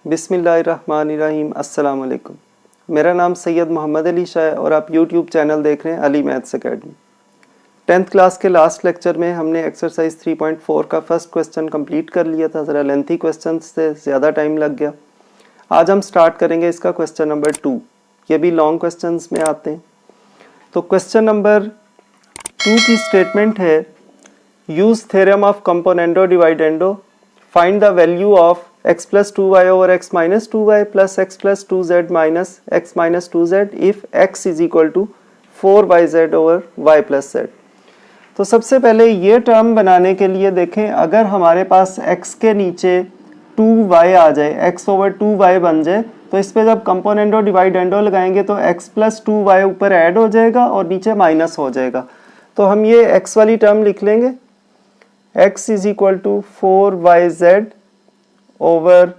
बिस्मिल्लाहिर्रहमानिर्रहीम। अस्सलाम वालेकुम। मेरा नाम सैयद मोहम्मद अली शाह है और आप यूट्यूब चैनल देख रहे हैं Ali maths academy. 10th class के लास्ट लेक्चर में हमने एक्सरसाइज 3.4 का फर्स्ट क्वेश्चन कंप्लीट कर लिया था। ज़रा लेंथी क्वेश्चन से ज़्यादा टाइम लग गया। आज हम स्टार्ट करेंगे इसका क्वेश्चन नंबर 2। ये भी लॉन्ग क्वेश्चन में आते हैं। तो क्वेश्चन नंबर 2 की स्टेटमेंट है, use theorem of componendo dividendo, find the value of x plus 2y over x minus 2y plus x plus 2z minus x minus 2z if x is equal to 4yz over y plus z। तो सबसे पहले ये term बनाने के लिए देखें, अगर हमारे पास x के नीचे 2y आ जाए, x over 2y बन जाए, तो इस पे जब कंपोनेंडो डिवाइडेंडो लगाएंगे तो x plus 2y ऊपर ऐड हो जाएगा और नीचे माइनस हो जाएगा। तो हम ये x वाली टर्म लिख लेंगे, x is equal to 4yz over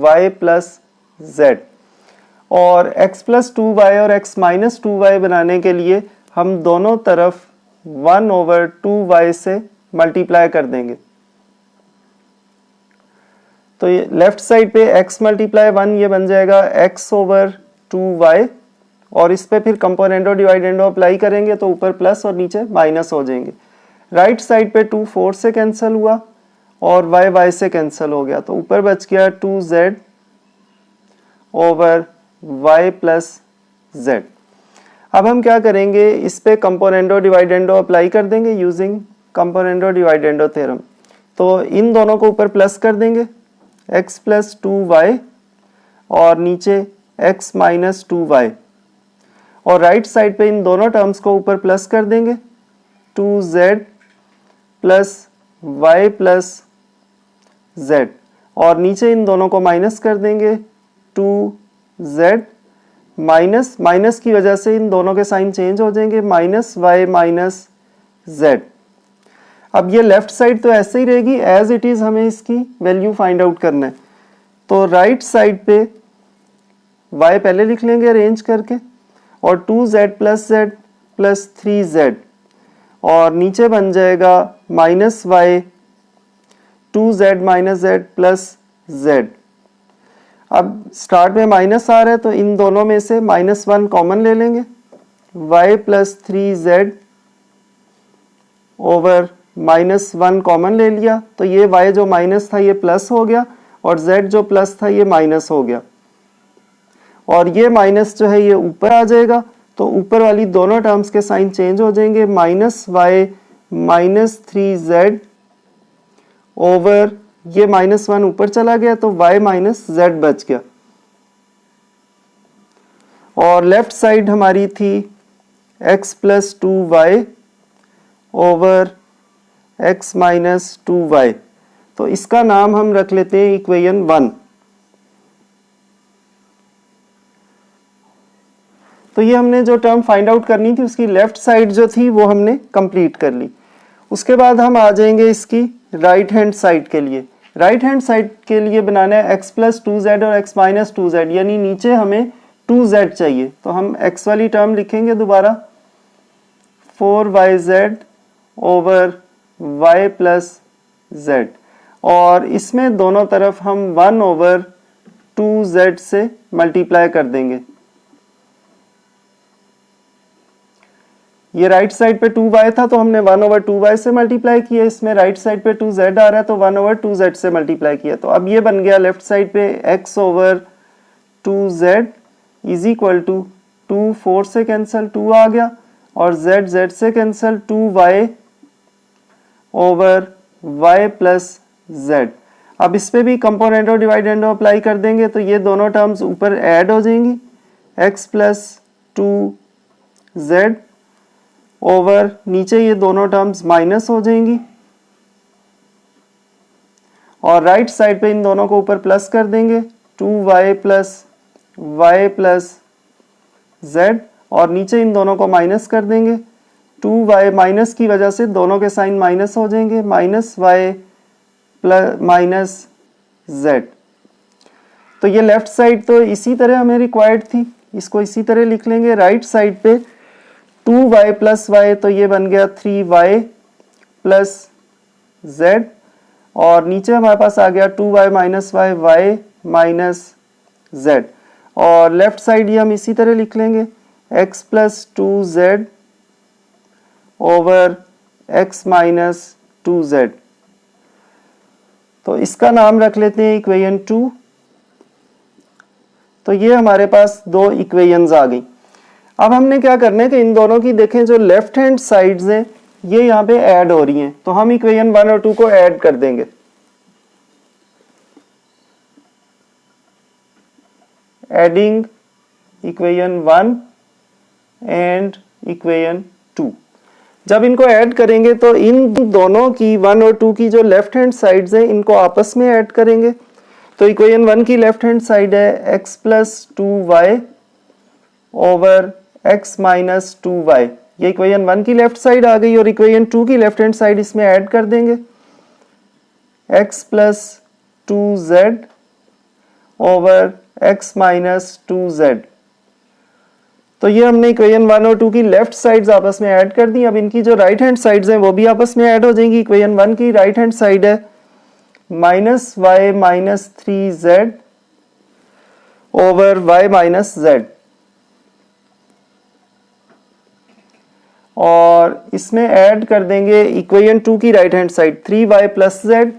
y plus z। और x प्लस 2y और x माइनस 2y बनाने के लिए हम दोनों तरफ 1 ओवर 2y से मल्टीप्लाई कर देंगे। तो ये लेफ्ट साइड पे x मल्टीप्लाई 1 ये बन जाएगा x ओवर 2y, और इस पे फिर कंपोनेंडो डिवाइडेंडो अप्लाई करेंगे तो ऊपर प्लस और नीचे माइनस हो जाएंगे। राइट साइड पे 2 4 से कैंसिल हुआ और y से कैंसिल हो गया, तो ऊपर बच गया 2z over y plus z। अब हम क्या करेंगे, इस पे कंपोनेंडो डिवाइडेंडो अप्लाई कर देंगे यूजिंग कंपोनेंडो डिवाइडेंडो थ्योरम। तो इन दोनों को ऊपर प्लस कर देंगे, x प्लस 2y और नीचे x माइनस 2y, और राइट साइड पे इन दोनों टर्म्स को ऊपर प्लस कर देंगे, 2z plus y plus z, और नीचे इन दोनों को माइनस कर देंगे, 2z माइनस माइनस की वजह से इन दोनों के साइन चेंज हो जाएंगे, माइनस y माइनस z। अब ये लेफ्ट साइड तो ऐसे ही रहेगी एज इट इज, हमें इसकी वैल्यू फाइंड आउट करना है। तो राइट साइड पे y पहले लिख लेंगे अरेंज करके, और 2z plus z plus 3z, और नीचे बन जाएगा minus y 2z minus z plus z। अब स्टार्ट में माइनस आ रहा है तो इन दोनों में से -1 कॉमन ले लेंगे, y plus 3z over -1 common ले लिया, तो ये y जो माइनस था ये प्लस हो गया और z जो प्लस था ये माइनस हो गया, और ये माइनस जो है ये ऊपर आ जाएगा, तो ऊपर वाली दोनों टर्म्स के साइन चेंज हो जाएंगे, -y माइनस 3z ओवर ये -1 ऊपर चला गया तो y माइनस z बच गया। और लेफ्ट साइड हमारी थी x plus 2y over x minus 2y, तो इसका नाम हम रख लेते हैं इक्वेशन 1। तो ये हमने जो टर्म फाइंड आउट करनी थी उसकी लेफ्ट साइड जो थी वो हमने कंप्लीट कर ली। उसके बाद हम आ जाएंगे इसकी राइट हैंड साइड के लिए। राइट हैंड साइड के लिए बनाना है x प्लस 2z और x माइनस 2z, यानी नीचे हमें 2z चाहिए, तो हम x वाली टर्म लिखेंगे दोबारा, 4yz over y plus z, और इसमें दोनों तरफ हम 1 ओवर 2z से मल्टीप्लाई कर देंगे। ये राइट साइड पे 2y था तो हमने 1 ओवर 2y से मल्टीप्लाई किया, इसमें राइट साइड पे 2z आ रहा है तो 1 ओवर 2z से मल्टीप्लाई किया, तो अब ये बन गया लेफ्ट साइड पे x over 2z is equal to 2 4 से कैंसिल 2 आ गया, और z से cancel 2y over y plus z। अब इस पे भी कंपोनेंडो डिवाइडेंडो अप्लाई कर देंगे तो ये दोनों टर्म्स ऊपर ऐड हो जाएंगी, x प्लस 2z ओवर नीचे ये दोनों टर्म्स माइनस हो जाएंगी, और राइट साइड पे इन दोनों को ऊपर प्लस कर देंगे, 2y plus y plus z, और नीचे इन दोनों को माइनस कर देंगे, 2y माइनस की वजह से दोनों के साइन माइनस हो जाएंगे, minus y plus minus z। तो ये लेफ्ट साइड तो इसी तरह हमें रिक्वायर्ड थी, इसको इसी तरह लिख लेंगे। राइट साइड पे 2y प्लस y, तो ये बन गया 3y प्लस z, और नीचे हमारे पास आ गया 2y minus y, y minus z, और लेफ्ट साइड ये हम इसी तरह लिख लेंगे x plus 2z over x minus 2z। तो इसका नाम रख लेते हैं इक्वेशन 2। तो ये हमारे पास दो इक्वेशंस आ गई। अब हमने क्या करना है कि इन दोनों की देखें जो लेफ्ट हैंड साइड्स हैं ये यहाँ पे ऐड हो रही हैं, तो हम इक्वेशन 1 और 2 को ऐड कर देंगे। Adding equation 1 and equation 2। जब इनको ऐड करेंगे तो इन दोनों की 1 और 2 की जो लेफ्ट हैंड साइड्स हैं इनको आपस में ऐड करेंगे। तो इक्वेशन 1 की लेफ्ट हैंड साइड है x plus 2y over x minus 2y। ये इक्वेशन 1 की लेफ्ट साइड आ गई, और इक्वेशन 2 की लेफ्ट हैंड साइड इसमें ऐड कर देंगे x plus 2z over x minus 2z। तो ये हमने इक्वेशन 1 और 2 की लेफ्ट साइड्स आपस में ऐड कर दी। अब इनकी जो राइट हैंड साइड्स हैं वो भी आपस में ऐड हो जाएंगी। इक्वेशन 1 की राइट हैंड साइड है minus y minus 3z over y minus z, और इसमें ऐड कर देंगे इक्वेशन 2 की right hand side 3y plus z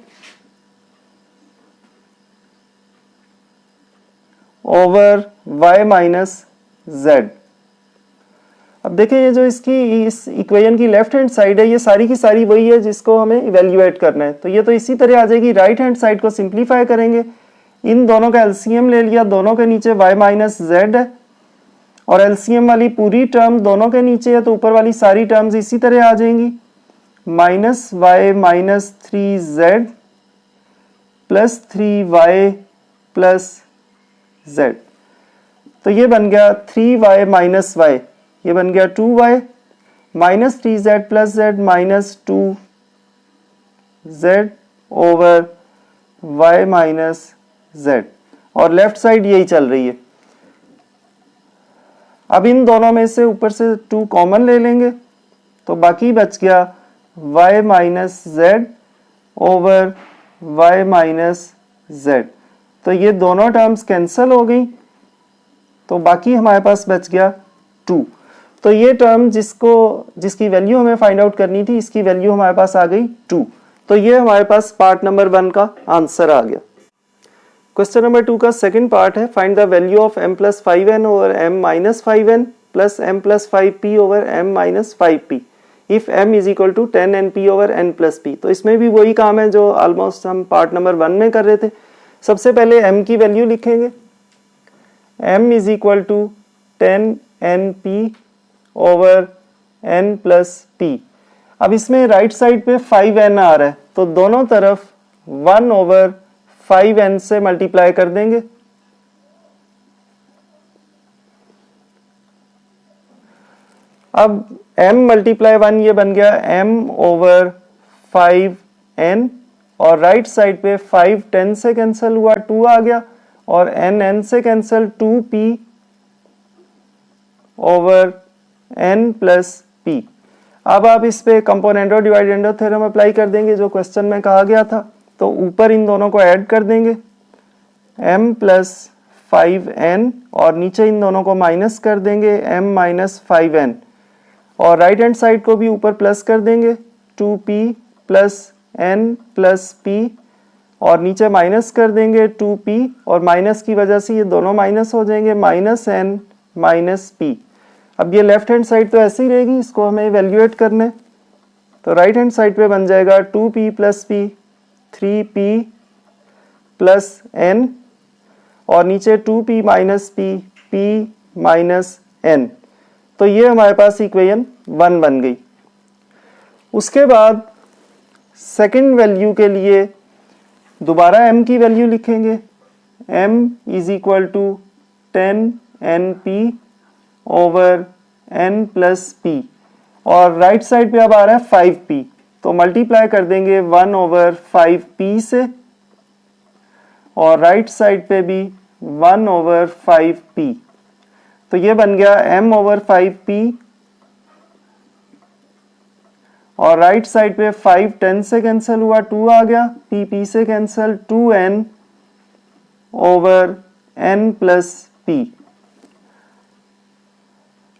over y minus z। अब देखें ये जो इसकी इस इक्वेशन की लेफ्ट हैंड साइड है ये सारी की सारी वही है जिसको हमें इवेल्युएट करना है। तो ये तो इसी तरह आ जाएगी। राइट हैंड साइड को सिंप्लीफाई करेंगे, इन दोनों का एलसीएम ले लिया, दोनों के नीचे y माइनस z है, और एलसीएम वाली पूरी टर्म दोनों के नीचे है तो ऊपर वाली सारी टर्म्स इसी तरह आ जाएंगी। Minus y minus 3z plus 3y plus z। तो ये बन गया 3y माइनस y, ये बन गया 2y minus 3z plus z minus 2z over y minus z, और लेफ्ट साइड यही चल रही है। अब इन दोनों में से ऊपर से 2 कॉमन ले लेंगे तो बाकी बच गया y minus z over y minus z। तो ये दोनों टर्म्स कैंसिल हो गई, तो बाकी हमारे पास बच गया 2। तो ये टर्म जिसकी वैल्यू हमें फाइंड आउट करनी थी इसकी वैल्यू हमारे पास आ गई 2। तो ये हमारे पास पार्ट नंबर 1 का आंसर आ गया। क्वेश्चन नंबर 2 का सेकंड पार्ट है find the value of m plus 5n over m minus 5n plus m plus 5p over m minus 5p if m is equal to 10np over n plus p। तो इसमें भी वही काम है जो almost हम part number 1 में कर रहे थे। सबसे पहले m की वैल्यू लिखेंगे, m is equal to 10np over n plus p। अब इसमें राइट साइड पे 5n आ रहा है तो दोनों तरफ 1 ओवर 5n से मल्टीप्लाई कर देंगे। अब m मल्टीप्लाई 1 ये बन गया m ओवर 5n, और राइट साइड पे 5 10 से कैंसिल हुआ 2 आ गया, और n से cancel 2p over n plus p। अब आप इस पे कंपोनेंडो डिवाइडेंडो थ्योरम अप्लाई कर देंगे जो क्वेश्चन में कहा गया था। तो ऊपर इन दोनों को ऐड कर देंगे m प्लस 5n, और नीचे इन दोनों को माइनस कर देंगे m माइनस 5n, और राइट हैंड साइड को भी ऊपर प्लस कर देंगे 2p plus n plus p, और नीचे माइनस कर देंगे 2p, और माइनस की वजह से ये दोनों माइनस हो जाएंगे माइनस n माइनस p। अब ये लेफ्ट हैंड साइड तो ऐसे ही रहेगी, इसको हमें इवेल्युएट करना है। तो राइट हैंड साइड पे बन जाएगा 2p plus p 3p plus n, और नीचे 2p minus p p minus n। तो ये हमारे पास इक्वेशन 1 बन गई। उसके बाद सेकंड वैल्यू के लिए दोबारा m की वैल्यू लिखेंगे, m is equal to 10np over n plus p, और राइट साइड पे अब आ रहा है 5p, तो मल्टीप्लाई कर देंगे 1 ओवर 5p से, और राइट साइड पे भी 1 ओवर 5p। तो ये बन गया m ओवर 5p, और राइट साइड पे 5 10 से कैंसिल हुआ 2 आ गया, p से cancel 2n over n plus p।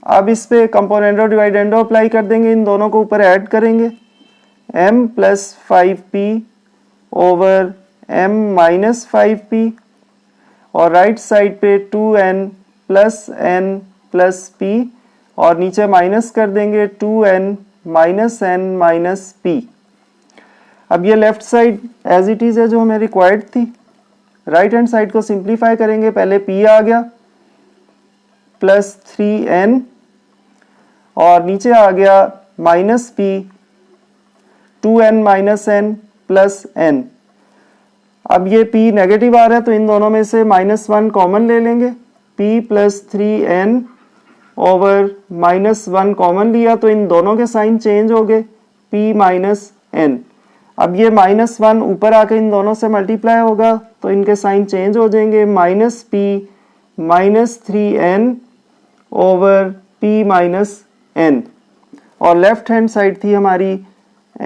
अब इस पे कंपोनेंडो डिवाइडेंडो अप्लाई कर देंगे, इन दोनों को ऊपर ऐड करेंगे, m plus 5p over m minus 5p, और राइट साइड पे 2n plus n plus p, और नीचे माइनस कर देंगे 2n minus n minus p। अब ये left side as it is है जो हमें रिक्वायर्ड थी। राइट हैंड साइड को सिंप्लीफाई करेंगे, पहले p आ गया प्लस 3n, और नीचे आ गया minus p 2n minus n plus n। अब ये p नेगेटिव आ रहा है तो इन दोनों में से -1 कॉमन ले लेंगे, p plus 3n over -1 common लिया तो इन दोनों के साइन चेंज हो गए, p माइनस n। अब ये -1 ऊपर आके इन दोनों से मल्टीप्लाई होगा तो इनके साइन चेंज हो जाएंगे, minus p minus 3n over p minus n। और लेफ्ट हैंड साइड थी हमारी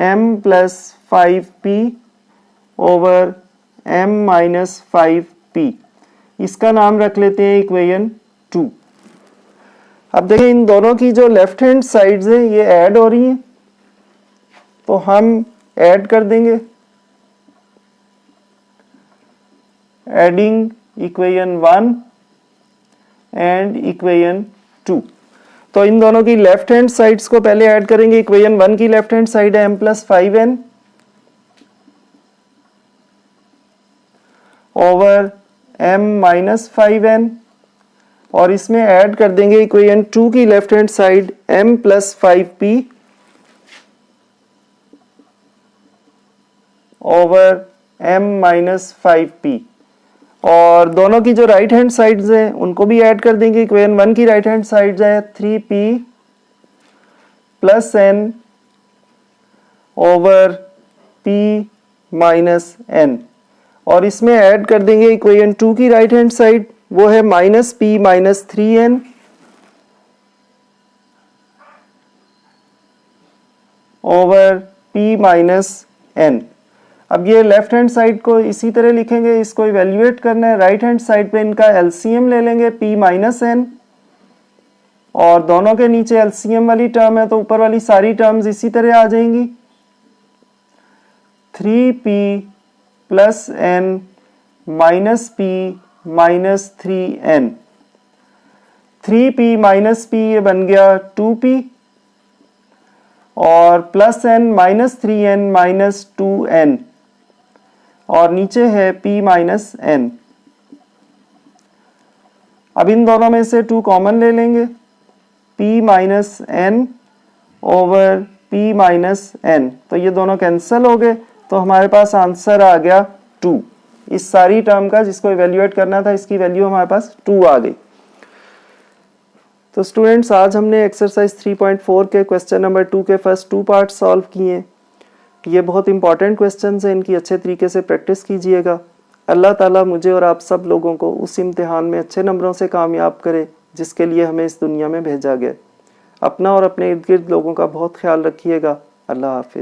m plus 5p over m minus 5p। इसका नाम रख लेते हैं इक्वेशन 2। अब देखिए इन दोनों की जो लेफ्ट हैंड साइड्स हैं ये ऐड हो रही हैं, तो हम ऐड कर देंगे, एडिंग इक्वेशन 1 एंड इक्वेशन 2। तो इन दोनों की लेफ्ट हैंड साइड्स को पहले ऐड करेंगे। इक्वेशन 1 की लेफ्ट हैंड साइड है m plus 5n over m minus 5n, और इसमें ऐड कर देंगे इक्वेशन 2 की left hand side m plus 5p over m minus 5p, और दोनों की जो राइट हैंड साइड्स हैं उनको भी ऐड कर देंगे। इक्वेशन 1 की राइट हैंड साइड है 3p plus n over p minus n, और इसमें ऐड कर देंगे इक्वेशन 2 की राइट हैंड साइड, वो है minus p minus 3n over p minus n। अब ये लेफ्ट हैंड साइड को इसी तरह लिखेंगे, इसको इवेल्युएट करना है। राइट हैंड साइड पे इनका एलसीएम ले लेंगे p माइनस n, और दोनों के नीचे एलसीएम वाली टर्म है तो ऊपर वाली सारी टर्म्स इसी तरह आ जाएंगी। 3p plus n minus p minus 3n, 3p minus p ये बन गया 2p, और plus n minus 3n minus 2n, और नीचे है p माइनस n। अब इन दोनों में से 2 कॉमन ले लेंगे, p minus n over p minus n, तो ये दोनों कैंसिल हो गए, तो हमारे पास आंसर आ गया 2। इस सारी टर्म का जिसको इवेल्युएट करना था इसकी वैल्यू हमारे पास 2 आ गई। तो स्टूडेंट्स आज हमने एक्सरसाइज 3.4 के क्वेश्चन नंबर 2 के फर्स्ट 2 पार्ट सॉल्व किए। ये बहुत इंपॉर्टेंट क्वेश्चंस हैं, इनकी अच्छे तरीके से प्रैक्टिस कीजिएगा। अल्लाह ताला मुझे और आप सब लोगों को उस इम्तिहान में अच्छे नंबरों से कामयाब करे जिसके लिए हमें इस दुनिया में भेजा गया। अपना और अपने इर्द गिर्द लोगों का बहुत ख्याल रखिएगा। अल्लाह हाफिज़।